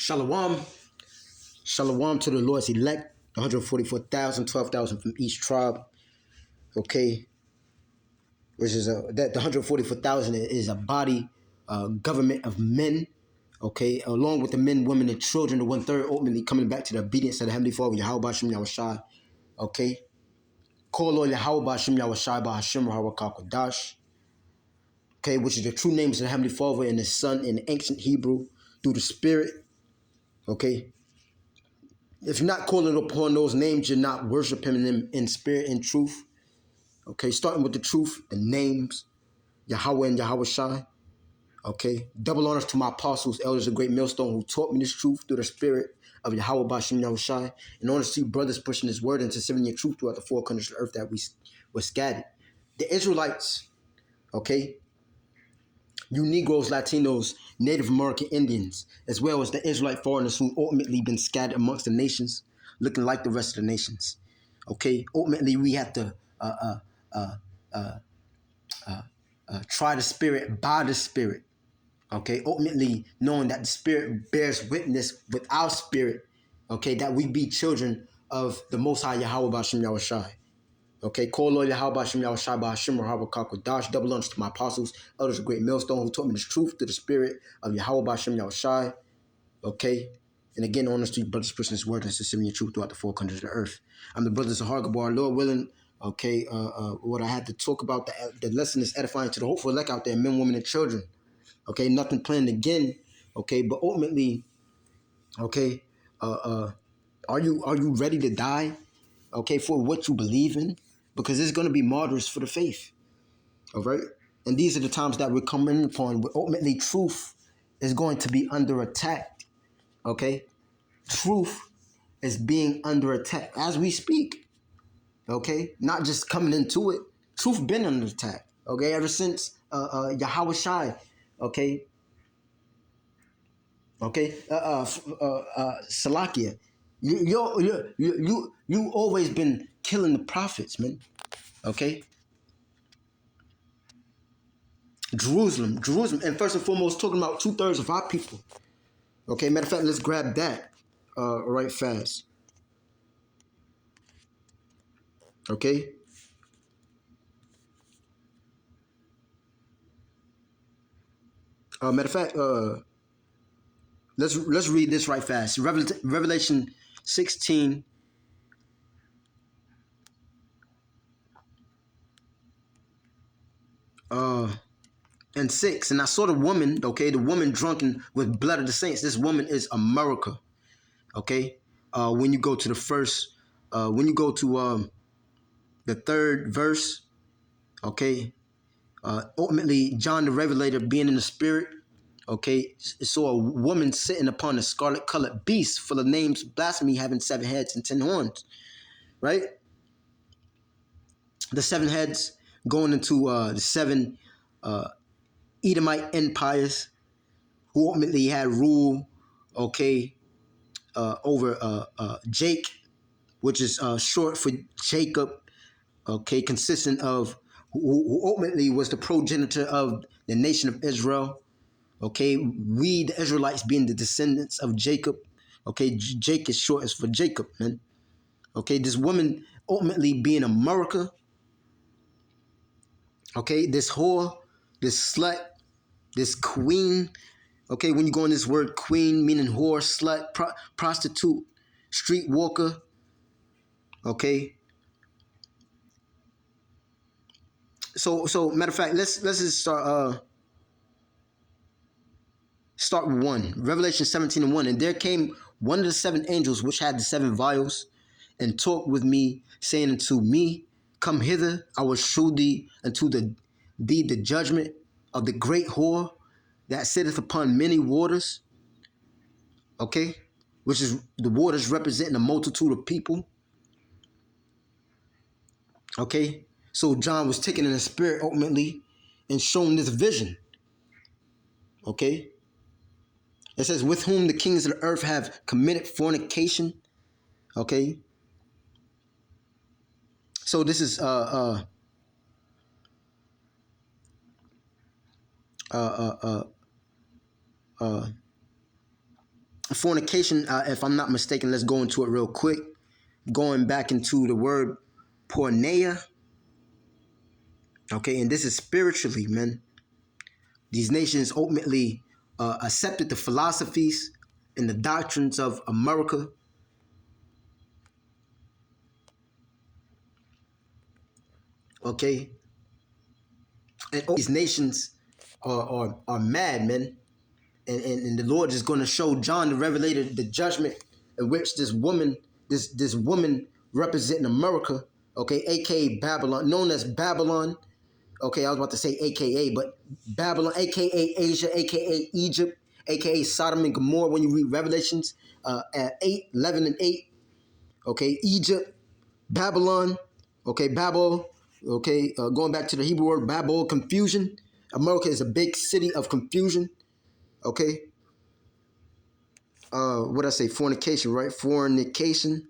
Shalom. Shalom to the Lord's elect, 144,000, 12,000 from each tribe. Okay. Which is that the 144,000 is a body government of men. Okay, along with the men, women, and children, the 1/3 ultimately coming back to the obedience of the Heavenly Father, Yahweh Shem Yahushai. Okay. Call on Yahweh Shem Yahushai by Hashem Rahawakakodash. Okay, which is the true names of the Heavenly Father and His Son in ancient Hebrew through the Spirit. Okay. If you're not calling upon those names, you're not worshiping them in spirit and truth. Okay, starting with the truth, the names, Yahweh and Yahweh Shai. Okay, double honors to my apostles, elders of Great Millstone, who taught me this truth through the spirit of Yahweh Bashim Yahushai. And honors to you brothers pushing this word and disseminating your truth throughout the four corners of the earth that we were scattered. The Israelites, okay, you Negroes, Latinos, Native American Indians, as well as the Israelite foreigners who ultimately been scattered amongst the nations, looking like the rest of the nations. Okay, ultimately we have to try the spirit by the spirit. Okay, ultimately knowing that the spirit bears witness with our spirit. Okay, that we be children of the Most High Yahweh Bashim Yahushai. Okay, call Lord Yahweh Bashim Yahushai Bashim Rahawakakodash. Double honors to my apostles, elders of Great Millstone, who taught me this truth through the spirit of Yahweh Bashim Yahushai. Okay, and again, honors to you brothers pushing this word and disseminating your truth throughout the four countries of the earth. I'm the brothers of Hargabar, Lord willing. Okay, what I had to talk about, the lesson is edifying to the hopeful elect out there, men, women, and children. Okay, nothing planned again. Okay, but ultimately, okay, are you ready to die? Okay, for what you believe in, because there's going to be martyrs for the faith. All right, and these are the times that we're coming upon. Where ultimately, truth is going to be under attack. Okay, truth is being under attack as we speak. Okay, not just coming into it. Truth been under attack. Okay, ever since Yahweh Shai. Okay. Okay, Salakia, you always been killing the prophets, man. Okay, Jerusalem, and first and foremost, talking about 2/3 of our people. Okay, matter of fact, let's grab that right fast. Okay, matter of fact, let's read this right fast. Revelation 16. And 6, and I saw the woman, okay, the woman drunken with blood of the saints. This woman is America, okay. When you go to the first, when you go to the third verse, okay, ultimately John the Revelator being in the spirit, okay, saw a woman sitting upon a scarlet colored beast full of names, blasphemy, having 7 heads and 10 horns, right? The 7 heads going into the 7 Edomite empires who ultimately had rule, okay, over Jake, which is short for Jacob, okay, consistent of who ultimately was the progenitor of the nation of Israel. Okay, we the Israelites being the descendants of Jacob. Okay, Jake is short as for Jacob, man. Okay, this woman ultimately being America. Okay, this whore, this slut, this queen. Okay, when you go in this word queen, meaning whore, slut, prostitute, street walker. Okay. So matter of fact, let's just start with 1. Revelation 17:1. And there came one of the 7 angels which had the 7 vials, and talked with me, saying unto me, Come hither, I will shew thee unto thee the judgment of the great whore that sitteth upon many waters. Okay, which is the waters representing a multitude of people. Okay, so John was taken in the spirit ultimately and shown this vision. Okay, it says, with whom the kings of the earth have committed fornication. Okay, so this is Fornication, if I'm not mistaken, let's go into it real quick. Going back into the word porneia. Okay, and this is spiritually, man. These nations ultimately accepted the philosophies and the doctrines of America. Okay, and all these nations are mad, man. And the Lord is going to show John the Revelator the judgment in which this woman representing America, okay, aka Babylon, known as Babylon. Okay, I was about to say AKA, but Babylon, AKA Asia, AKA Egypt, AKA Sodom and Gomorrah. When you read Revelations at 8, 11 and 8, okay, Egypt, Babylon, okay, Babel, okay, going back to the Hebrew word Babel, confusion. America is a big city of confusion, okay. What I say, fornication, right? Fornication.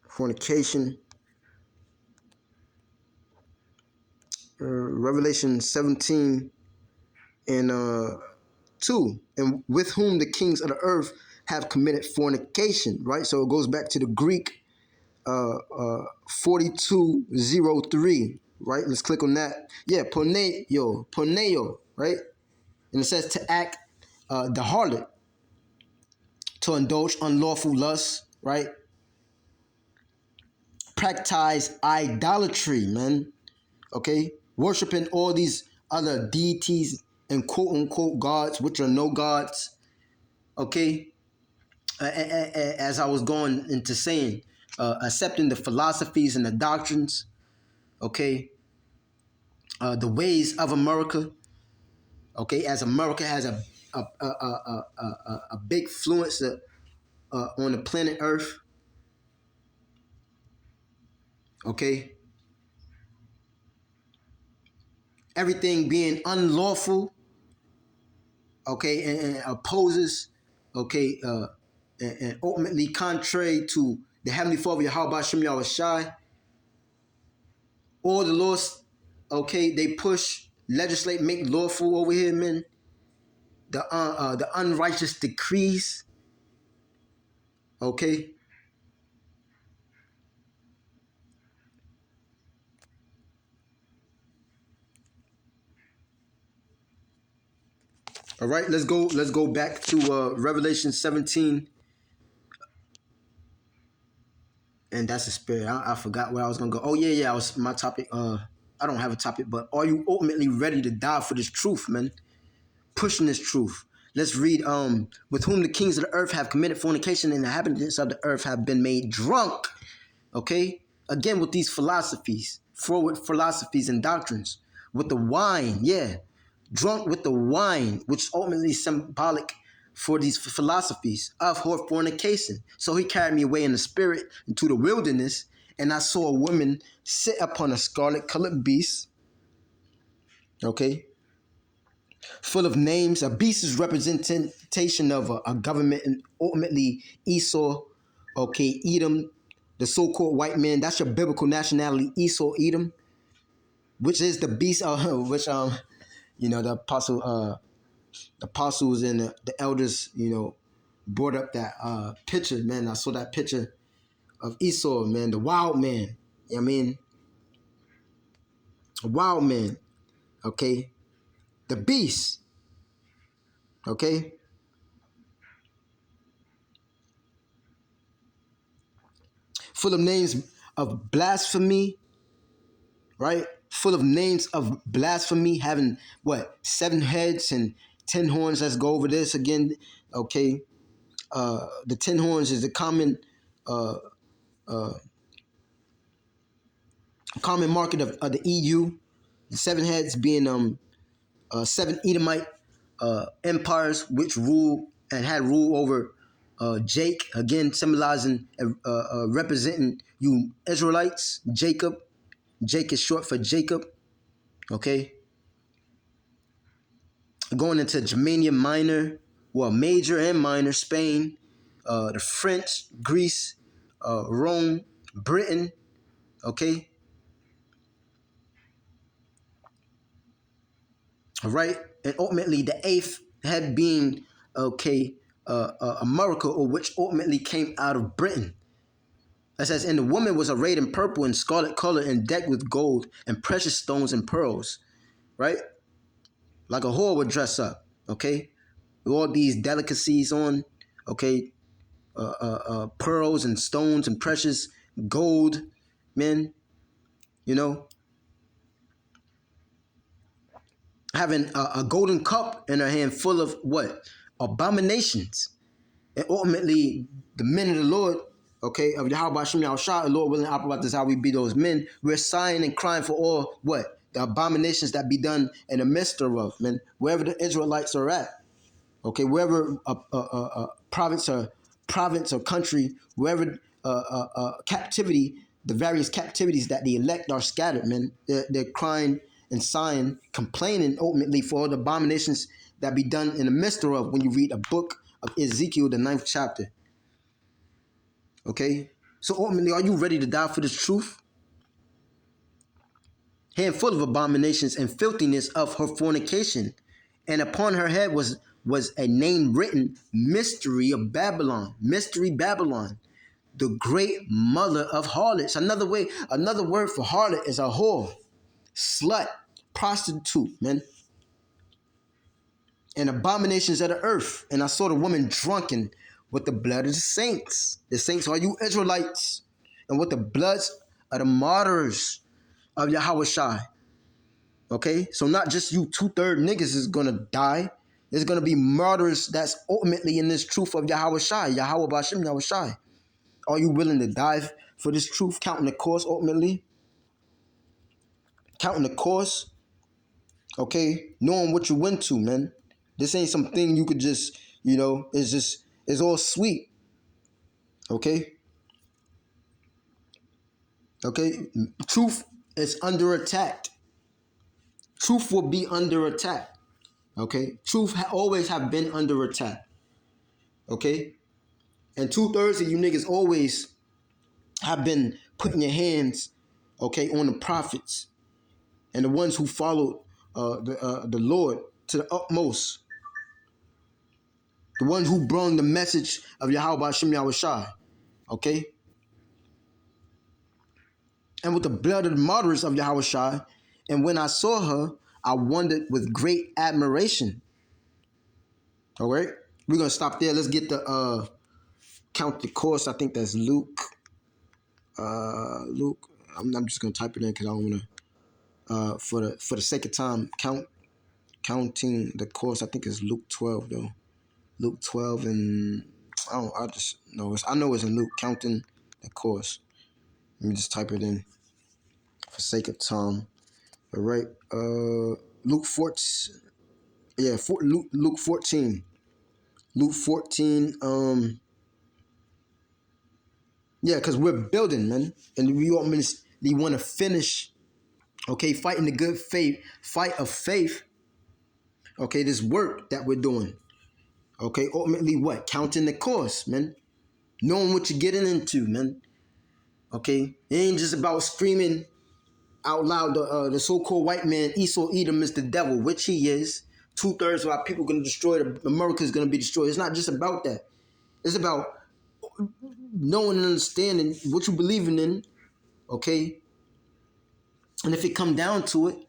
Fornication. Revelation 17 and 2. And with whom the kings of the earth have committed fornication, right? So it goes back to the Greek 4203, right? Let's click on that. Yeah, porneo, right? And it says to act the harlot, to indulge unlawful lusts, right? Practice idolatry, man. Okay, worshiping all these other deities and quote unquote gods, which are no gods. Okay, as I was going into saying, accepting the philosophies and the doctrines. Okay, the ways of America. Okay, as America has a big influence on the planet Earth. Okay, everything being unlawful. Okay, and opposes. Okay, and ultimately contrary to the Heavenly Father, Yahweh Shem Shai. All the laws, okay, they push, legislate, make lawful over here, man. The unrighteous decrees, okay. All right, let's go. Let's go back to Revelation 17, and that's the spirit. I forgot where I was gonna go. Oh yeah, I was my topic. I don't have a topic, but are you ultimately ready to die for this truth, man? Pushing this truth. Let's read. With whom the kings of the earth have committed fornication, and the inhabitants of the earth have been made drunk. Okay, again with these philosophies, forward philosophies and doctrines, with the wine, yeah, drunk with the wine, which is ultimately symbolic for these philosophies of fornication. So he carried me away in the spirit into the wilderness, and I saw a woman sit upon a scarlet colored beast. Okay, full of names. A beast is representation of a government, and ultimately Esau, okay, Edom, the so-called white man. That's your biblical nationality, Esau, Edom, which is the beast, which the apostles and the elders, brought up that picture, man. I saw that picture of Esau, man, the wild man. You know what I mean, a wild man. Okay, the beast. Okay. Full of names of blasphemy, right? Full of names of blasphemy, having what, 7 heads and 10 horns. Let's go over this again. Okay. The 10 horns is the common market of the EU. The 7 heads being 7 Edomite empires which rule and had rule over Jake, again symbolizing representing you Israelites. Jacob. Jake is short for Jacob. Okay. Going into Germania Minor, well, Major and Minor, Spain, the French, Greece, Rome, Britain, Okay? All right? And ultimately, the eighth head being, okay, America, or which ultimately came out of Britain. It says, and the woman was arrayed in purple and scarlet color and decked with gold and precious stones and pearls, right? Like a whore would dress up, okay? With all these delicacies on, okay? Pearls and stones and precious gold, men, you know? Having a golden cup in her hand full of what? Abominations. And ultimately, the men of the Lord, okay, of Yahweh Hashem Yahushua, the Lord willing, operate this how we be those men. We're sighing and crying for all what? The abominations that be done in the midst of, man, wherever the Israelites are at. Okay, wherever province or country, wherever captivity, the various captivities that the elect are scattered, man, they're crying and sighing, complaining ultimately for all the abominations that be done in the midst of when you read a book of Ezekiel, the 9th chapter. Okay? So ultimately, are you ready to die for this truth? Handful of abominations and filthiness of her fornication. And upon her head was a name written, Mystery of Babylon. Mystery Babylon. The great mother of harlots. Another word for harlot is a whore, slut, prostitute, man. And abominations of the earth. And I saw the woman drunken with the blood of the saints. The saints are you Israelites. And with the bloods of the martyrs of Yahweh Shai. Okay? So not just you 2/3 niggas is going to die. There's going to be martyrs that's ultimately in this truth of Yahweh Shai. Yahweh Bashem Yahweh Shai. Are you willing to die for this truth? Counting the cost ultimately? Counting the cost? Okay? Knowing what you went to, man. This ain't something you could just, it's all sweet. Okay? Okay? Truth is under attack. Truth will be under attack. Okay? Truth always have been under attack. Okay? And 2/3 of you niggas always have been putting your hands, okay, on the prophets and the ones who followed the Lord to the utmost. The ones who brought the message of Yahweh Hashem Yahweh Shai. Okay? And with the blood of the martyrs of Yahweh Shai, and when I saw her, I wondered with great admiration. All right? We're going to stop there. Let's get the count the course. I think that's Luke. Luke. I'm just going to type it in because I don't want to, for the sake of time, counting the course. I think it's Luke 12, though. Luke 12 and I know it's in Luke, counting the course. Let me just type it in for sake of time. All right. Luke 14. Yeah, Luke 14. Luke 14. Yeah, because we're building, man. And we want to finish, okay, fighting the good fight of faith. Okay, this work that we're doing. Okay, ultimately what? Counting the cost, man. Knowing what you're getting into, man. Okay, it ain't just about screaming out loud the so-called white man Esau Edom is the devil, which he is. 2/3 of our people going to destroy America is going to be destroyed. It's not just about that. It's about knowing and understanding what you believing in. Okay, and if it come down to it,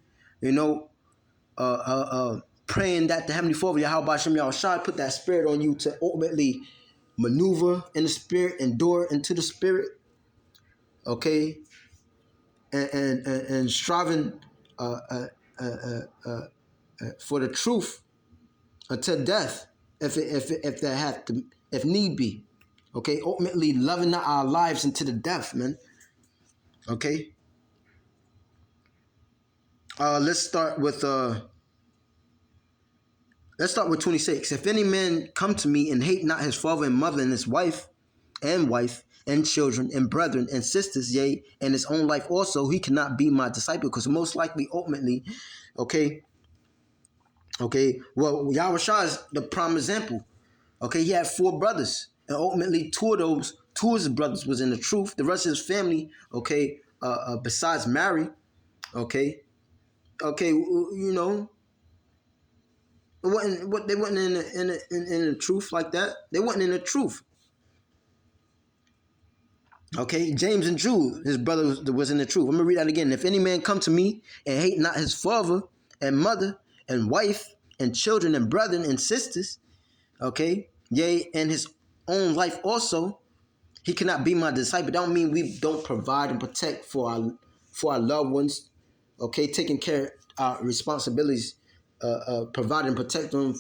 praying that the Heavenly Father, Yahweh Hashem Yahushua, put that spirit on you to ultimately maneuver in the spirit, endure into the spirit, okay, and striving for the truth until death, if need be, okay, ultimately loving our lives into the death, man, okay. Let's start with 26. If any man come to me and hate not his father and mother and his wife and children and brethren and sisters, yea, and his own life also, he cannot be my disciple. Because most likely, ultimately, okay, well, Yahweh Shah is the prime example. Okay, he had 4 brothers. And ultimately, two of his brothers was in the truth. The rest of his family, okay, besides Mary, okay, okay, you know, they wasn't in the truth like that. They wasn't in the truth. Okay, James and Jude, his brother was in the truth. I'm gonna read that again. If any man come to me and hate not his father and mother and wife and children and brethren and sisters, okay, yea, and his own life also, he cannot be my disciple. That don't mean we don't provide and protect for our loved ones, okay, taking care of our responsibilities, providing and protect them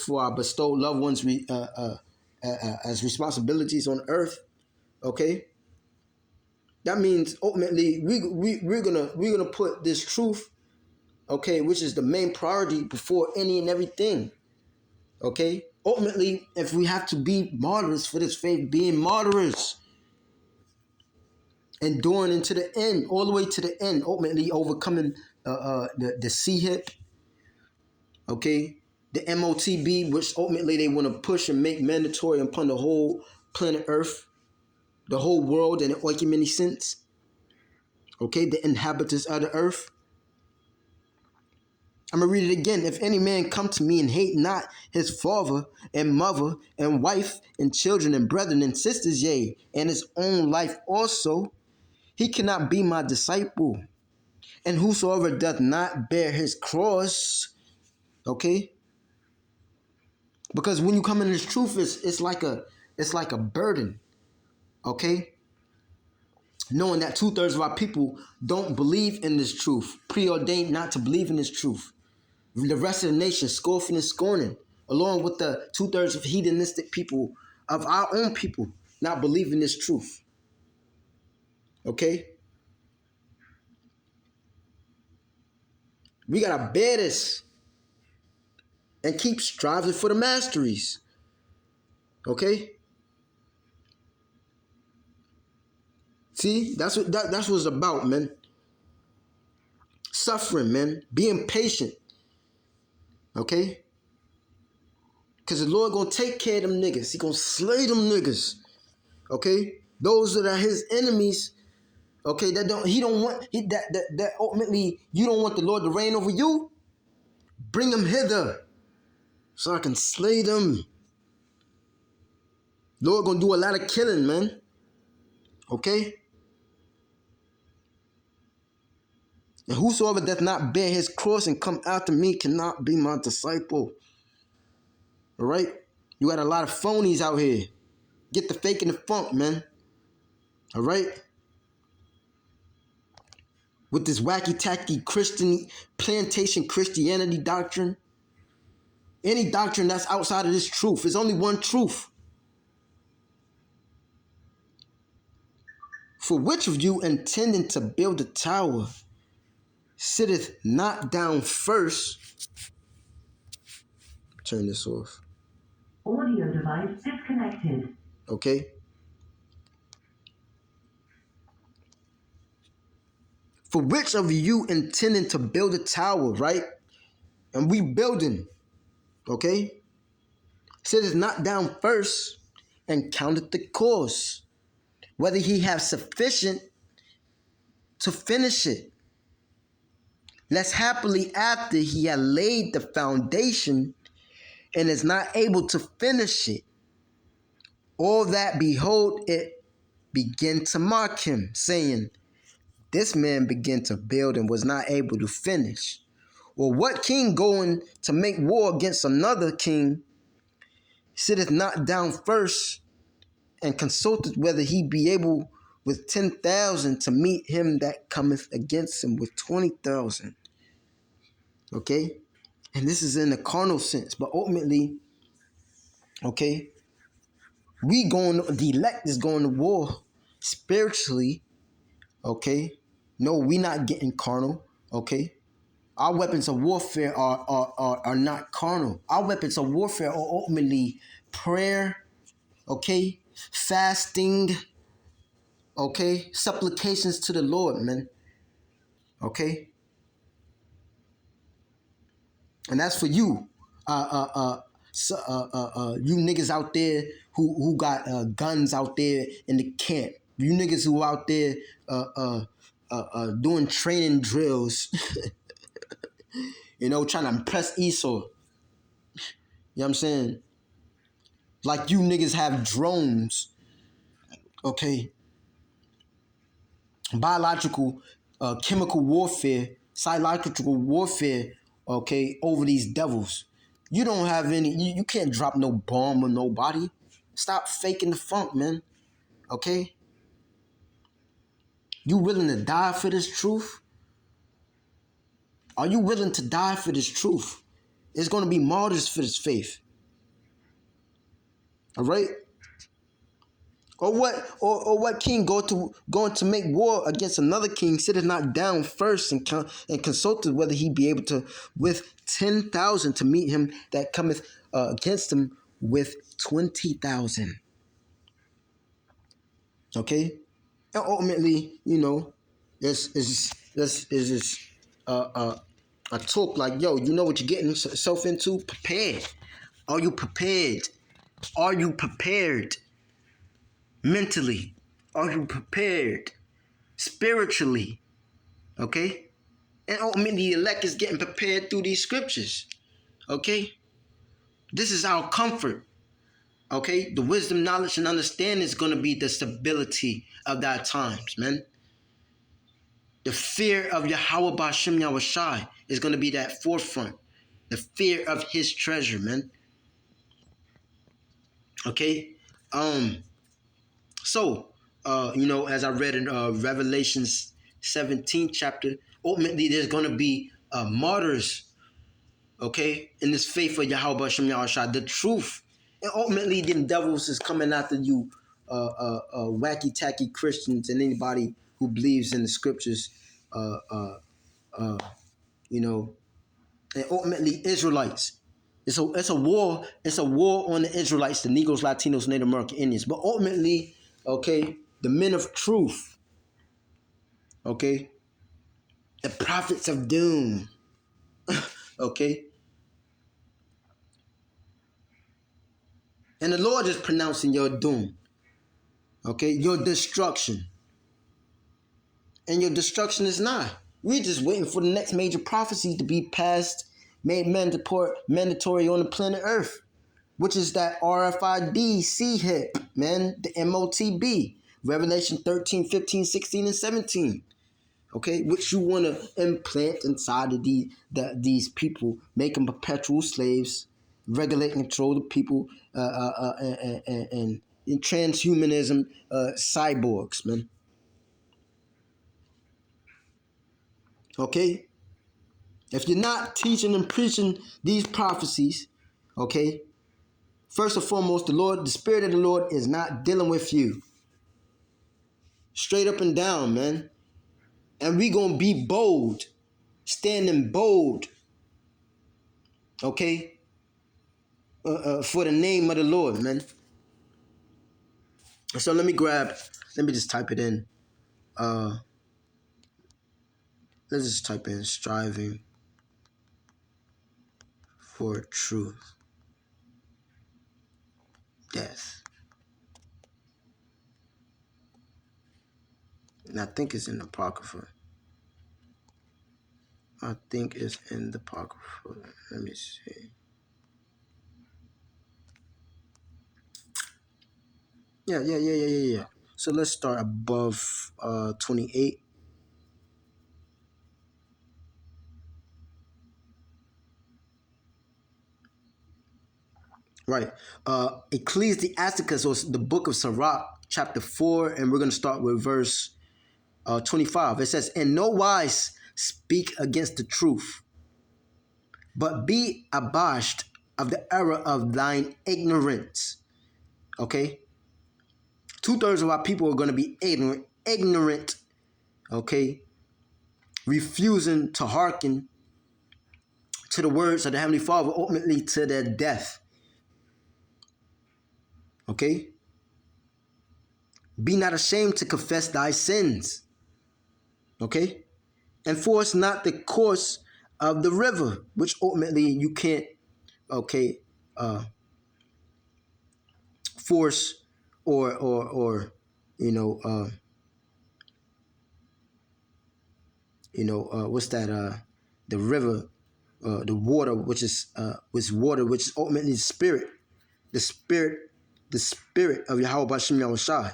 for our bestowed loved ones as responsibilities on earth, okay. That means ultimately we're gonna put this truth, okay, which is the main priority before any and everything. Okay? Ultimately, if we have to be martyrs for this faith, being martyrs, enduring into the end, all the way to the end, ultimately overcoming the CHIP, okay, the MOTB, which ultimately they want to push and make mandatory upon the whole planet Earth, the whole world in an oikumene sense, okay, the inhabitants of the earth. I'm going to read it again. If any man come to me and hate not his father and mother and wife and children and brethren and sisters, yea, and his own life also, he cannot be my disciple. And whosoever doth not bear his cross, okay? Because when you come in this truth, it's like a burden, okay? Knowing that 2/3 of our people don't believe in this truth, preordained not to believe in this truth. The rest of the nation scoffing and scorning, along with the 2/3 of hedonistic people, of our own people, not believing this truth. Okay? We gotta bear this and keep striving for the masteries. Okay? See, that's what it's about, man. Suffering, man. Being patient. Okay? Because the Lord gonna take care of them niggas. He gonna slay them niggas. Okay? Those that are his enemies, okay, that ultimately you don't want the Lord to reign over you. Bring them hither so I can slay them. Lord gonna do a lot of killing, man. Okay? And whosoever doth not bear his cross and come after me cannot be my disciple. All right? You got a lot of phonies out here. Get the fake and the funk, man. All right? With this wacky-tacky plantation Christianity doctrine. Any doctrine that's outside of this truth. There's only one truth. For which of you intending to build a tower sitteth not down first? Turn this off. Audio device disconnected. Okay. For which of you intending to build a tower, right? And we building, okay? Sitteth not down first and counted the cost, whether he have sufficient to finish it. Lest happily after he had laid the foundation and is not able to finish it, all that behold it begin to mock him, saying, this man began to build and was not able to finish. Or what king going to make war against another king sitteth not down first and consulteth whether he be able with 10,000 to meet him that cometh against him with 20,000. Okay? And this is in the carnal sense, but ultimately, okay, the elect is going to war spiritually, okay? No, we not getting carnal, okay? Our weapons of warfare are not carnal. Our weapons of warfare are ultimately prayer, okay? Fasting, okay? Supplications to the Lord, man, okay? And that's for you, you niggas out there who got guns out there in the camp, You niggas who out there doing training drills, trying to impress Esau. You know what I'm saying? Like you niggas have drones, okay? Biological, chemical warfare, psychological warfare, okay, over these devils. You don't have any, you can't drop no bomb on nobody. Stop faking the funk, man, okay? You willing to die for this truth? Are you willing to die for this truth? It's going to be martyrs for this faith. All right? Or what king going to make war against another king sitteth not down first and consulted whether he be able to with 10,000 to meet him that cometh against him with 20,000. Okay? And ultimately, this is a talk like, yo, you know what you're getting yourself into? Prepared. Are you prepared? Are you prepared? Mentally, are you prepared? Spiritually, okay? And ultimately, the elect is getting prepared through these scriptures, okay? This is our comfort, okay? The wisdom, knowledge, and understanding is going to be the stability of our times, man. The fear of Yahweh Ba'Shem Yahushai is going to be that forefront. The fear of his treasure, man. Okay? So, as I read in Revelations 17 chapter, ultimately there's going to be martyrs, okay, in this faith of Yahweh Hashem Yahushua, the truth. And ultimately, the devils is coming after you, wacky-tacky Christians and anybody who believes in the scriptures, and ultimately Israelites. It's a war. It's a war on the Israelites, the Negroes, Latinos, Native American Indians. But ultimately, okay, the men of truth, okay, the prophets of doom, okay, and the Lord is pronouncing your doom, okay, your destruction, and your destruction is nigh. We're just waiting for the next major prophecy to be passed, made mandatory on the planet Earth, which is that RFID CHIP, man, the MOTB, Revelation 13, 15, 16, and 17. Okay, which you want to implant inside of these people, make them perpetual slaves, regulate and control the people, and in transhumanism, cyborgs, man. Okay, if you're not teaching and preaching these prophecies, okay, first and foremost, the Spirit of the Lord is not dealing with you. Straight up and down, man. And we gonna be bold, standing bold, okay, for the name of the Lord, man. So let me just type it in. Let's just type in striving for truth, death. And I think it's in the Apocrypha. Let me see. Yeah. So let's start above 28. Right. Ecclesiasticus, or the book of Sirach, chapter 4, and we're going to start with verse 25. It says, "In no wise speak against the truth, but be abashed of the error of thine ignorance." Okay? 2/3 of our people are going to be ignorant, okay? Refusing to hearken to the words of the Heavenly Father, ultimately to their death. Okay? Be not ashamed to confess thy sins. Okay? Enforce not the course of the river, which ultimately you can't, okay, force or you know, what's that? The river, the water, which is ultimately the spirit, the spirit of Yahweh Bashem Yahushai.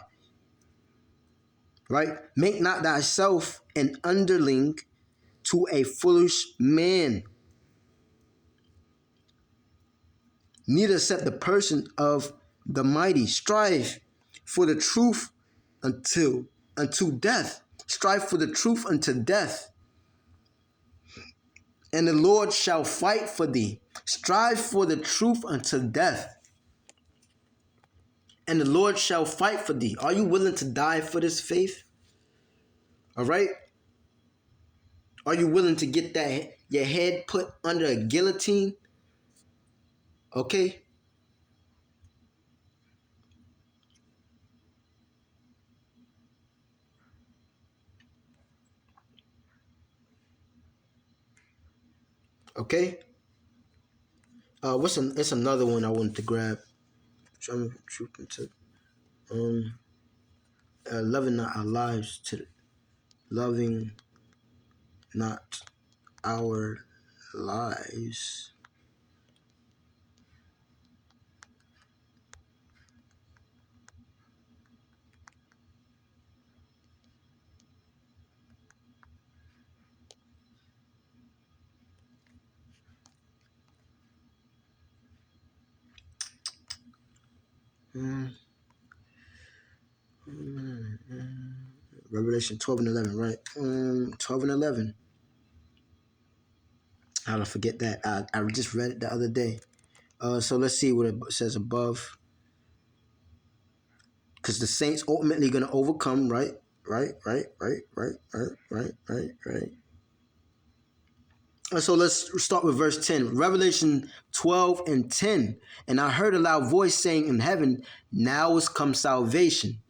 Right? Make not thyself an underling to a foolish man, neither accept the person of the mighty. Strive for the truth unto death. Strive for the truth unto death, and the Lord shall fight for thee. Strive for the truth unto death, and the Lord shall fight for thee. Are you willing to die for this faith? All right? Are you willing to get your head put under a guillotine? Okay? Okay? It's another one I wanted to grab. Loving not our lives to loving not our lives. Revelation 12 and 11, right? 12 and 11. How to forget that? I just read it the other day. So let's see what it says above. Because the saints ultimately going to overcome, right? Right. So let's start with verse 10. Revelation 12 and 10. And I heard a loud voice saying in heaven, now is come salvation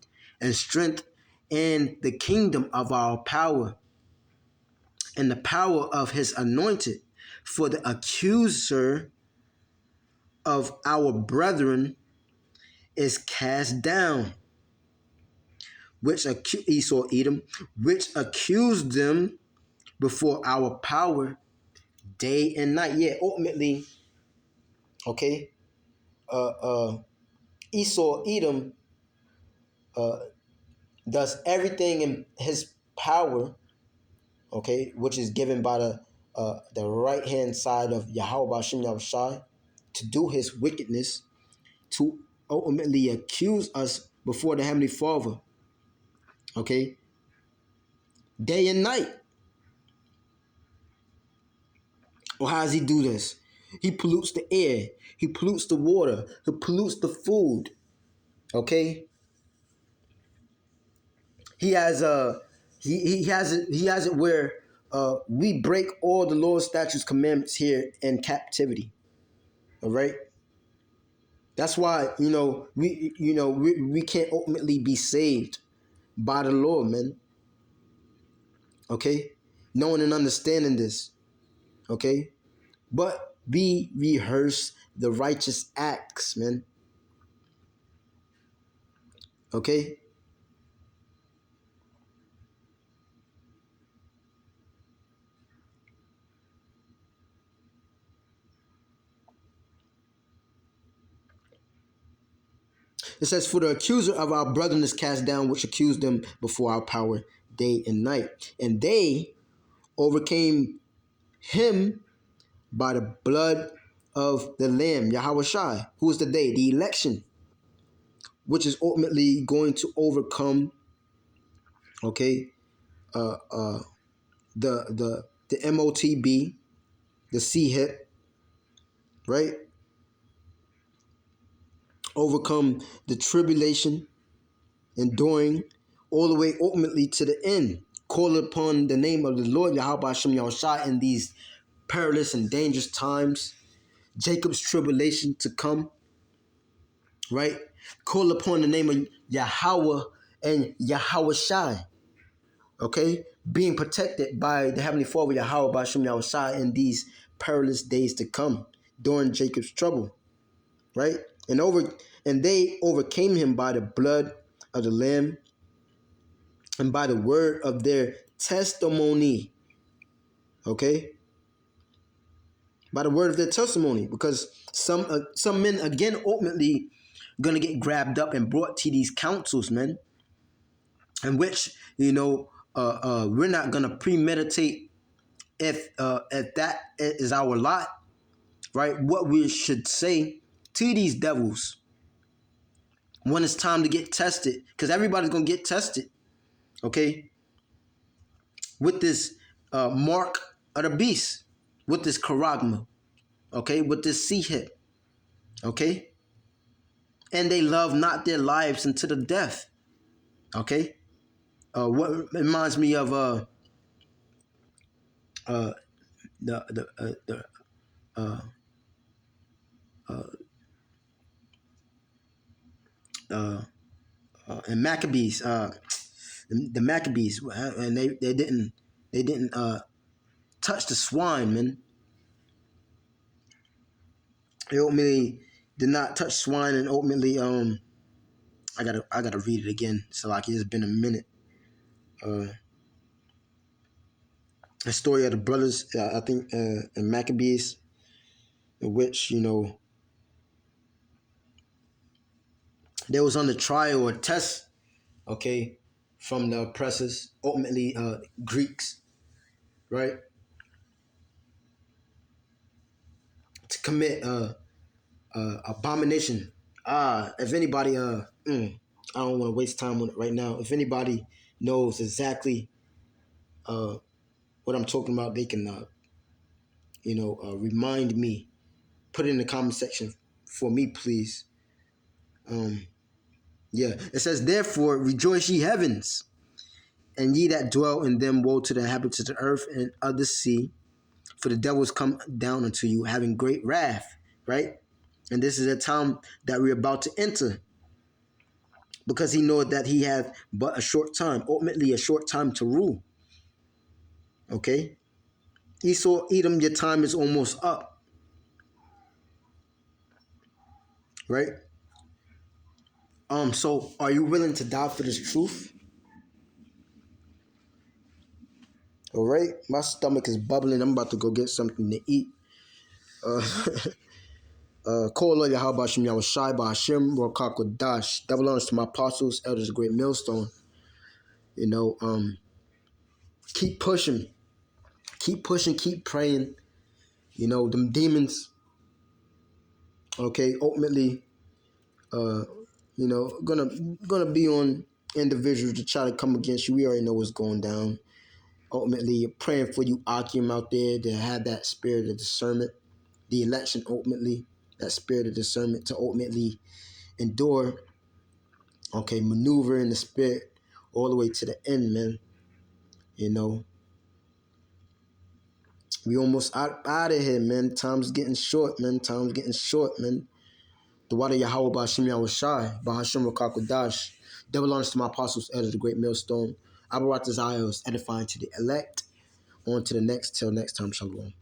and strength and the kingdom of our power and the power of his anointed. For the accuser of our brethren is cast down, which Esau, Edom, which accused them before our power day and night. Yeah, ultimately, okay, Esau, Edom, does everything in his power, okay, which is given by the right hand side of Yahweh Bashem Yahushai, to do his wickedness, to ultimately accuse us before the Heavenly Father, okay, day and night. Or how does he do this? He pollutes the air, he pollutes the water, he pollutes the food, okay. He has he has it where we break all the Lord's statutes, commandments here in captivity. All right. That's why we can't ultimately be saved by the Lord, man. Okay, knowing and understanding this. Okay, but we rehearse the righteous acts, man. Okay. It says, for the accuser of our brethren is cast down, which accused them before our power day and night. And they overcame him by the blood of the Lamb, Yahweh Shai. Who is the day? The election, which is ultimately going to overcome, okay, the MOTB, the C-hip, right? Overcome the tribulation, enduring all the way ultimately to the end. Call upon the name of the Lord Yahweh Hashem Yahushua in these perilous and dangerous times. Jacob's tribulation to come, right? Call upon the name of Yahweh and Yahweh Shai, okay? Being protected by the Heavenly Father Yahweh Hashem Yahushua in these perilous days to come during Jacob's trouble, right? And they overcame him by the blood of the Lamb and by the word of their testimony. Okay? By the word of their testimony, because some men again ultimately gonna get grabbed up and brought to these councils, man, in which we're not gonna premeditate if that is our lot, right? What we should say to these devils when it's time to get tested, because everybody's gonna get tested, okay? With this mark of the beast, with this charagma, okay, with this sihir, okay, and they love not their lives unto the death, okay. What reminds me of the and Maccabees, the Maccabees, and they didn't touch the swine, man. They ultimately did not touch swine, and ultimately, I gotta read it again. So like it's been a minute. The story of the brothers, I think, in Maccabees, in which they was under trial or test, okay, from the oppressors, ultimately Greeks, right, to commit abomination. If anybody, I don't want to waste time on it right now. If anybody knows exactly what I'm talking about, they can, remind me. Put it in the comment section for me, please. Yeah, it says, therefore, rejoice ye heavens, and ye that dwell in them, woe to the inhabitants of the earth and of the sea, for the devils come down unto you, having great wrath, right? And this is a time that we're about to enter, because he knoweth that he hath but a short time, ultimately a short time to rule. Okay? Esau, Edom, your time is almost up. Right? So are you willing to die for this truth? All right, my stomach is bubbling. I'm about to go get something to eat. Call Yahweh Shem Yahweh Shai Hashem Rokak Dash. Double honors to my apostles, elders, great millstone. Keep pushing, keep praying. Them demons. Okay, ultimately, gonna be on individuals to try to come against you. We already know what's going down. Ultimately, praying for you, Akim, out there to have that spirit of discernment, the election, ultimately, that spirit of discernment to ultimately endure, okay, maneuver in the spirit all the way to the end, man. We almost out of here, man. Time's getting short, man. The water Yahweh Ba'Shem Yahweh Shai, Ba'Hashem Rakakodash. Double honors to my apostles, elders, the great millstone. Abarat Desire is edifying to the elect. On to the next. Till next time, shalom.